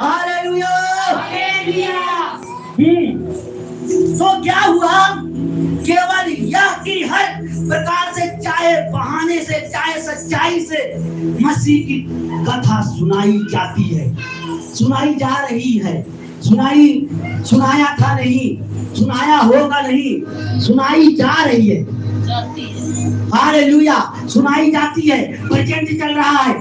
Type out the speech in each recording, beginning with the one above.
Hallelujah. तो क्या हुआ, केवल यह कि हर प्रकार से, चाहे बहाने से चाहे सच्चाई से मसीह की कथा सुनाई जाती है, सुनाई जा रही है। सुनाया था नहीं, सुनाया होगा नहीं, सुनाई जा रही है। हालेलुया, सुनाई जाती है, प्रेजेंट चल रहा है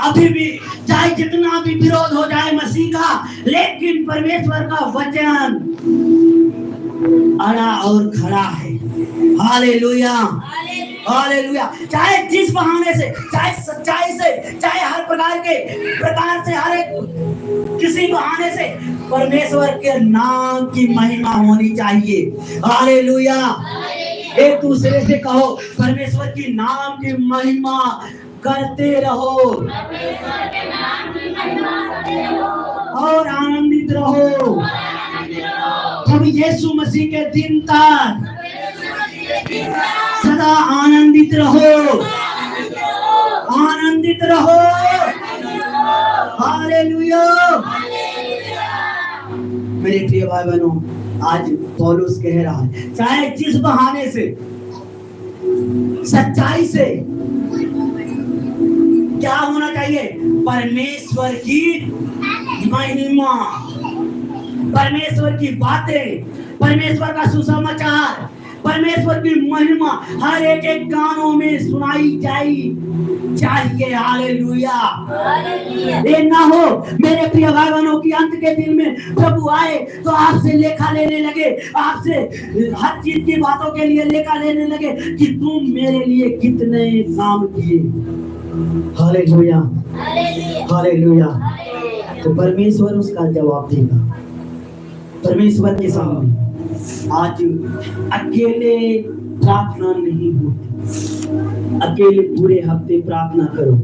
अभी भी। चाहे जितना भी विरोध हो जाए मसीह का, लेकिन परमेश्वर का वचन अड़ा और खड़ा है। Hallelujah, hallelujah. चाहे जिस बहाने से, चाहे सच्चाई से, चाहे हर प्रकार से, हर एक किसी बहाने से परमेश्वर के नाम की महिमा होनी चाहिए। हालेलुया। एक दूसरे से कहो, परमेश्वर की नाम की महिमा करते रहो और आनंदित रहो। प्रभु यीशु मसीह के दिन तक सदा आनंदित रहो, आनंदित रहो। हालेलुया। मेरे प्रिय भाई बहनों, आज पौलुस कह रहा है, चाहे जिस बहाने से, सच्चाई से, क्या होना चाहिए, परमेश्वर की महिमा, परमेश्वर की बातें, परमेश्वर का सुसमाचार, परमेश्वर की महिमा हर एक गानों में सुनाई चाहिए। हालेलुया। ये ना हो मेरे प्रिय भाई बहनों की अंत के दिन में प्रभु आए तो आपसे लेखा लेने लगे, आपसे हर चीज की बातों के लिए लेखा लेने लगे कि तुम मेरे लिए कितने काम किए। Hallelujah, hallelujah. तो परमेश्वर उसका जवाब देगा। परमेश्वर के सामने आज अकेले प्रार्थना नहीं होती, अकेले पूरे हफ्ते प्रार्थना करो,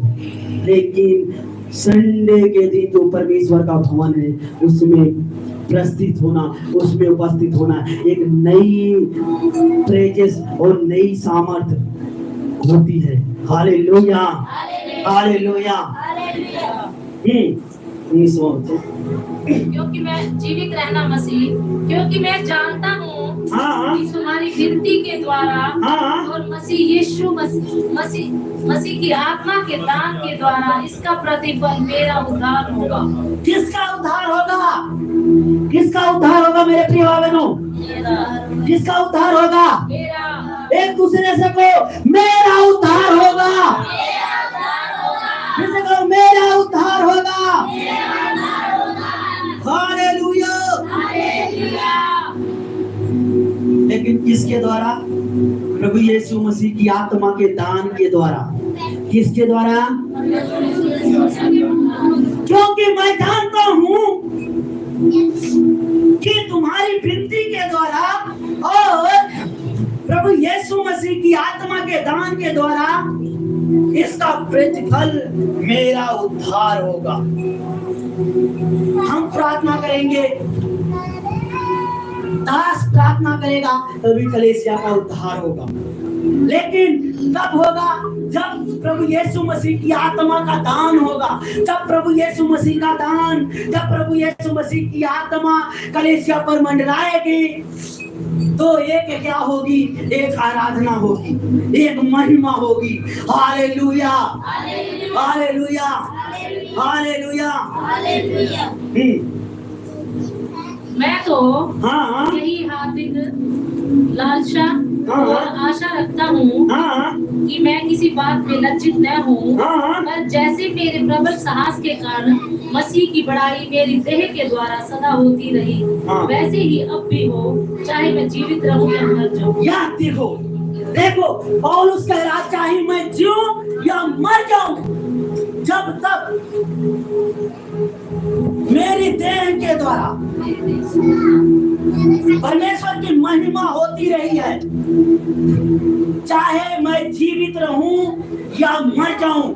लेकिन संडे के दिन जो परमेश्वर का भवन है उसमें प्रस्तुत होना, उसमें उपस्थित होना, एक नई प्रेजेंस और नई सामर्थ होती है। Hallelujah, hallelujah. क्योंकि मैं जीवित रहना मसीह, क्योंकि मैं जानता हूँ कि तुम्हारी गिनती के द्वारा और मसीह यीशु मसीह की आत्मा के दान के द्वारा इसका प्रतिफल मेरा उद्धार होगा। किसका उद्धार होगा? किसका उद्धार होगा मेरे प्रिय बहनों? किसका उद्धार होगा? मेरा। एक दूसरे से को मेरा उद्धार होगा, किसी को मेरा उद्धार होगा। हालेलुया। लेकिन किसके द्वारा? प्रभु यीशु मसीह की आत्मा के दान के द्वारा। किसके द्वारा? क्योंकि मैं जानता हूँ कि तुम्हारी विनती के द्वारा और प्रभु यीशु मसीह की आत्मा के दान के द्वारा इसका प्रतिफल मेरा उद्धार होगा। हम प्रार्थना करेंगे, दास प्रार्थना करेगा, तभी कलीसिया का उद्धार होगा। लेकिन कब होगा? जब प्रभु यीशु मसीह की आत्मा का दान होगा, जब प्रभु यीशु मसीह का दान, जब प्रभु यीशु मसीह की आत्मा कलीसिया पर मंडराएगी, तो एक क्या होगी? एक आराधना होगी, एक महिमा होगी। Hallelujah, hallelujah, hallelujah. मैं तो यही हार्दिक लालसा और आशा रखता हूँ कि मैं किसी बात में लज्जित न हूँ, पर जैसे मेरे प्रबल साहस के कारण मसीह की बड़ाई मेरी देह के द्वारा सदा होती रही, वैसे ही अब भी हो, चाहे मैं जीवित रहूं या मर जाऊं। या देखो पौलुस कह रहा, चाहे मैं जीऊं या मर जाऊं, जब तक मेरी देह के द्वारा परमेश्वर की महिमा होती रही है, चाहे मैं जीवित रहूं या मर जाऊं,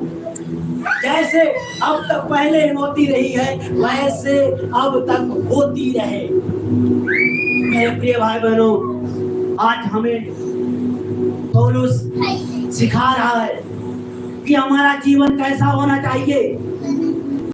जैसे अब तक पहले होती रही है वैसे अब तक होती रहे। मेरे प्रिय भाई बहनों, आज हमें पौलुस सिखा रहा है कि हमारा जीवन कैसा होना चाहिए।